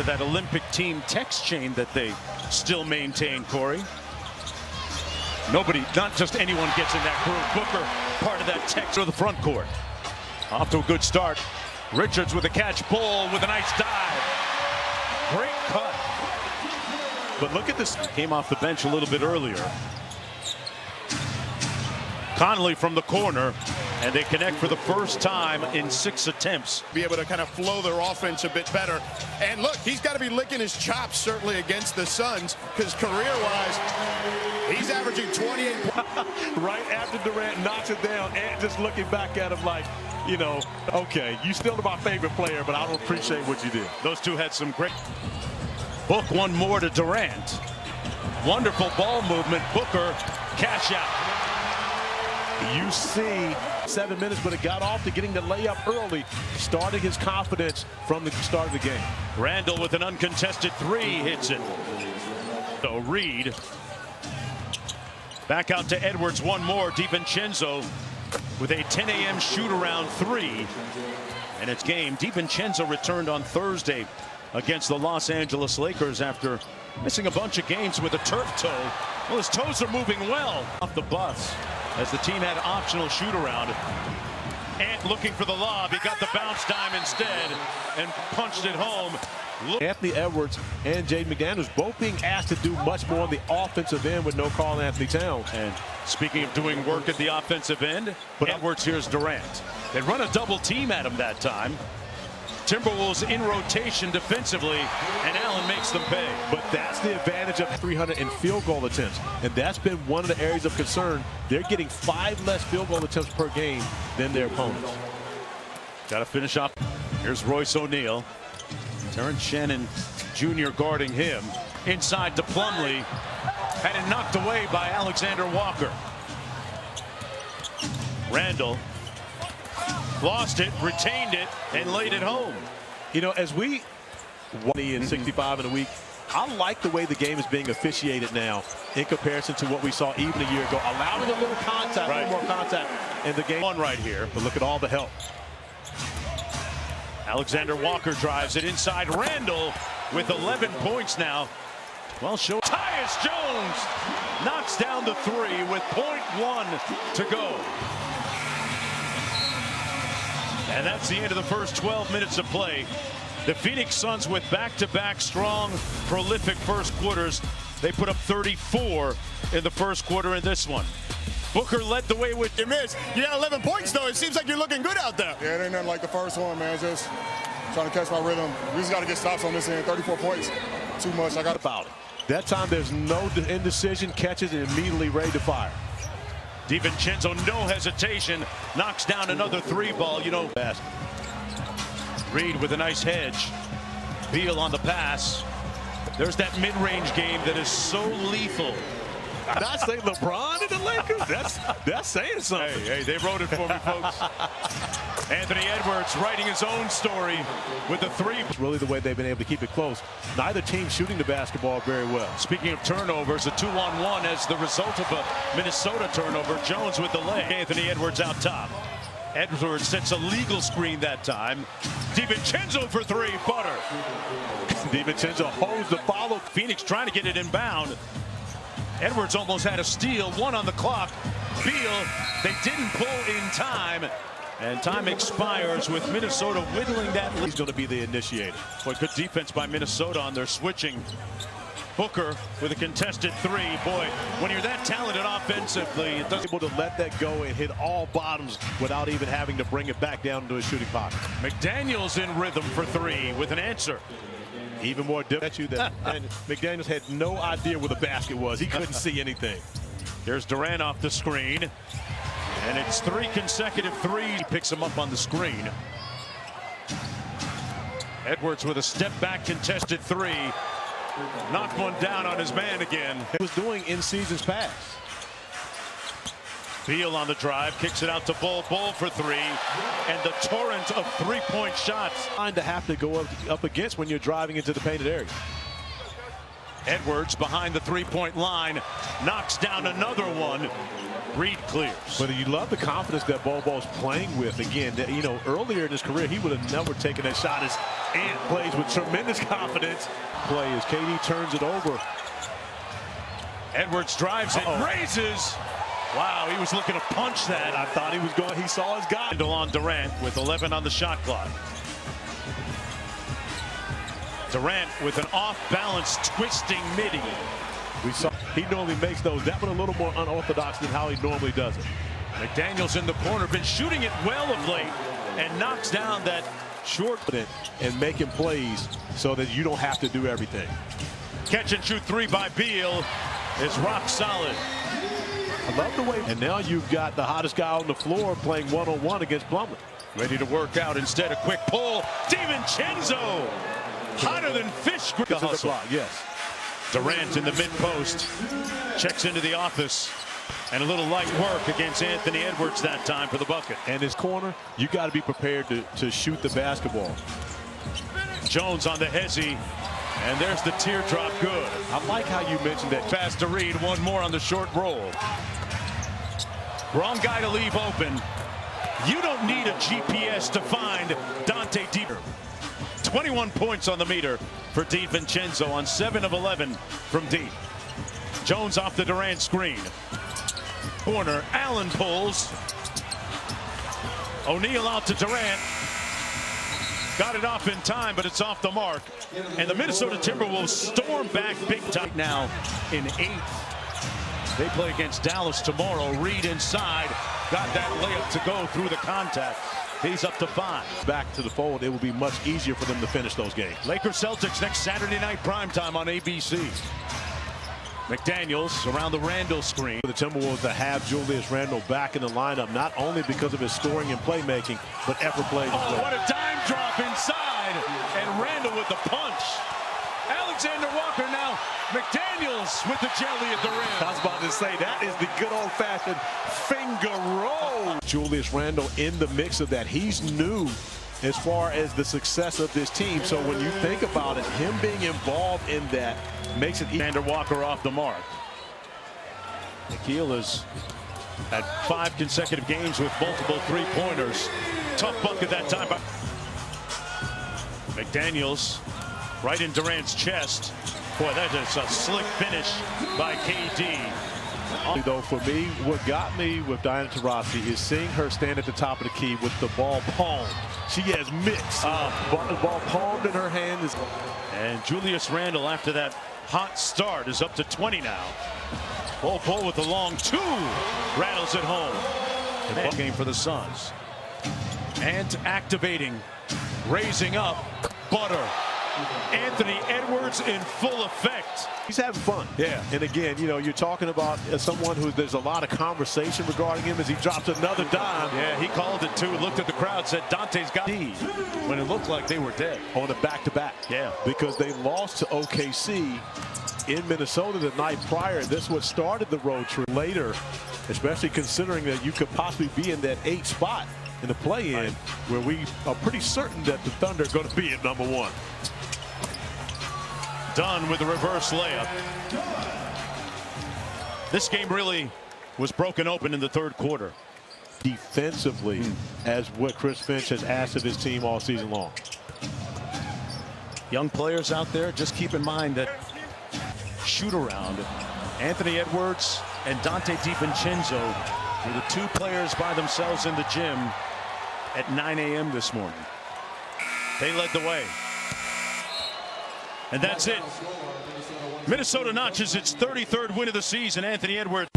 That Olympic team text chain that they still maintain, Corey. Nobody, not just anyone gets in that group. Booker, part of that text to the front court. Off to a good start. Richards with a catch, Bull with a nice dive. Great cut. But look at this. Came off the bench a little bit earlier. Conley from the corner, and they connect for the first time in 6 attempts. Be able to kind of flow their offense a bit better. And look, he's got to be licking his chops certainly against the Suns, because career-wise, he's averaging 28. Right after Durant knocks it down, and just looking back at him like, you know, okay, you still my favorite player, but I don't appreciate what you did. Those two had some great. Book one more to Durant. Wonderful ball movement. Booker, cash out. You see 7 minutes, but it got off to getting the layup early, starting his confidence from the start of the game. Randall with an uncontested 3 hits it. So Reed back out to Edwards, one more. DiVincenzo with a 10 a.m. shoot-around 3. And it's game. DiVincenzo returned on Thursday against the Los Angeles Lakers after missing a bunch of games with a turf toe. Well, his toes are moving well off the bus as the team had optional shoot-around. Ant looking for the lob. He got the bounce dime instead and punched it home. Anthony Edwards and Jaden McDaniels both being asked to do much more on the offensive end with no Karl Anthony Towns. And speaking of doing work at the offensive end, Edwards, here's Durant. They run a double team at him that time. Timberwolves in rotation defensively, and Allen makes them pay. But that's the advantage of 300 in field goal attempts, and that's been one of the areas of concern. They're getting 5 less field goal attempts per game than their opponents. Got to finish up. Here's Royce O'Neal. Terrence Shannon Jr. guarding him. Inside to Plumlee. Had it knocked away by Alexander Walker. Randall lost it, retained it, and laid it home. You know, as we 20 and 65 in a week, I like the way the game is being officiated now in comparison to what we saw even a year ago. Allowing a little contact, a little more contact in the game. On right here. But look at all the help. Alexander Walker drives it inside. Randall with 11 points now. Well, show Tyus Jones knocks down the 3 with .1 to go. And that's the end of the first 12 minutes of play. The Phoenix Suns with back-to-back strong, prolific first quarters. They put up 34 in the first quarter in this one. Booker led the way with... You missed. You got 11 points, though. It seems like you're looking good out there. Yeah, it ain't nothing like the first one, man. Just trying to catch my rhythm. We just got to get stops on this end. 34 points. Too much. I got about it. That time there's no indecision, catches and immediately ready to fire. DiVincenzo, no hesitation, knocks down another 3 ball. You know, best. Reed with a nice hedge. Beal on the pass. There's that mid-range game that is so lethal. Not say LeBron and the Lakers. That's saying something. Hey, they wrote it for me, folks. Anthony Edwards writing his own story with a 3. It's really the way they've been able to keep it close. Neither team shooting the basketball very well. Speaking of turnovers, a 2-on-1 as the result of a Minnesota turnover. Jones with the leg. Anthony Edwards out top. Edwards sets a legal screen that time. DiVincenzo for 3, butter. DiVincenzo holds the follow. Phoenix trying to get it inbound. Edwards almost had a steal, 1 on the clock. Beal, they didn't pull in time. And time expires with Minnesota whittling that lead. He's going to be the initiator. Boy, good defense by Minnesota on their switching. Booker with a contested 3. Boy, when you're that talented offensively, it doesn't able to let that go and hit all bottoms without even having to bring it back down into a shooting pocket. McDaniels in rhythm for 3 with an answer. Even more difficult that McDaniels had no idea where the basket was. He couldn't see anything. Here's Durant off the screen. And it's 3 consecutive 3s. He picks him up on the screen. Edwards with a step back contested 3. Knocked one down on his man again. He was doing in seasons past. Beal on the drive, kicks it out to Bull. Bull for 3. And the torrent of 3-point shots. Trying to have to go up against when you're driving into the painted area. Edwards behind the three-point line, knocks down another one. Reed clears. But you love the confidence that Bobo's playing with. Again, you know, earlier in his career, he would have never taken that shot. As Ant plays with tremendous confidence. Play as KD turns it over. Edwards drives it, raises. Wow, he was looking to punch that. I thought he was going. He saw his guy. On Durant with 11 on the shot clock. Durant with an off-balance twisting midi. We saw he normally makes those. That one a little more unorthodox than how he normally does it. McDaniels in the corner, been shooting it well of late, and knocks down that short and making plays so that you don't have to do everything. Catch and shoot three by Beal is rock solid. I love the way. And now you've got the hottest guy on the floor playing one-on-one against Plumlee. Ready to work out instead. A quick pull. DiVincenzo. Hotter than fish. The hustle. Yes. Durant in the mid-post. Checks into the office. And a little light work against Anthony Edwards that time for the bucket. And his corner, you got to be prepared to shoot the basketball. Jones on the hezzy. And there's the teardrop good. I like how you mentioned that. Fast to Reed, one more on the short roll. Wrong guy to leave open. You don't need a GPS to find Dante Deeper. 21 points on the meter for DiVincenzo on 7 of 11 from deep. Jones off the Durant screen. Corner, Allen pulls. O'Neal out to Durant. Got it off in time, but it's off the mark. And the Minnesota Timberwolves storm back big time now in 8th. They play against Dallas tomorrow. Reed inside. Got that layup to go through the contact. He's up to 5. Back to the fold, it will be much easier for them to finish those games. Lakers Celtics next Saturday night primetime on ABC. McDaniels around the Randle screen. The Timberwolves to have Julius Randle back in the lineup, not only because of his scoring and playmaking, but effort plays. Oh, what a dime drop inside. And Randle with the punch. Alexander Walker now. McDaniels with the jelly at the rim. I was about to say, that is the good old-fashioned finger roll. Julius Randle in the mix of that. He's new as far as the success of this team. So when you think about it, him being involved in that makes it easy. Alexander Walker off the mark. Nikhil has had 5 consecutive games with multiple three-pointers. Tough bucket that time. McDaniels right in Durant's chest. Boy, that is a slick finish by KD. Though for me, what got me with Diana Taurasi is seeing her stand at the top of the key with the ball palmed. She has mitts. Ball palmed in her hand. And Julius Randle, after that hot start, is up to 20 now. Pull with the long 2. Rattles it home. The game for the Suns. And activating, raising up, Butter. Anthony Edwards in full effect. He's having fun. Yeah. And again, you know, you're talking about someone who there's a lot of conversation regarding him as he drops another dime. Yeah, he called it too. Looked at the crowd, said Dante's got D when it looked like they were dead. On a back-to-back. Yeah. Because they lost to OKC in Minnesota the night prior. This what started the road trip later, especially considering that you could possibly be in that 8th spot in the play-in, where we are pretty certain that the Thunder are going to be at number 1. Done with the reverse layup. This game really was broken open in the 3rd quarter. Defensively, as what Chris Finch has asked of his team all season long. Young players out there, just keep in mind that shoot around. Anthony Edwards and Dante DiVincenzo were the 2 players by themselves in the gym at 9 a.m. this morning. They led the way. And that's it. Minnesota notches its 33rd win of the season. Anthony Edwards.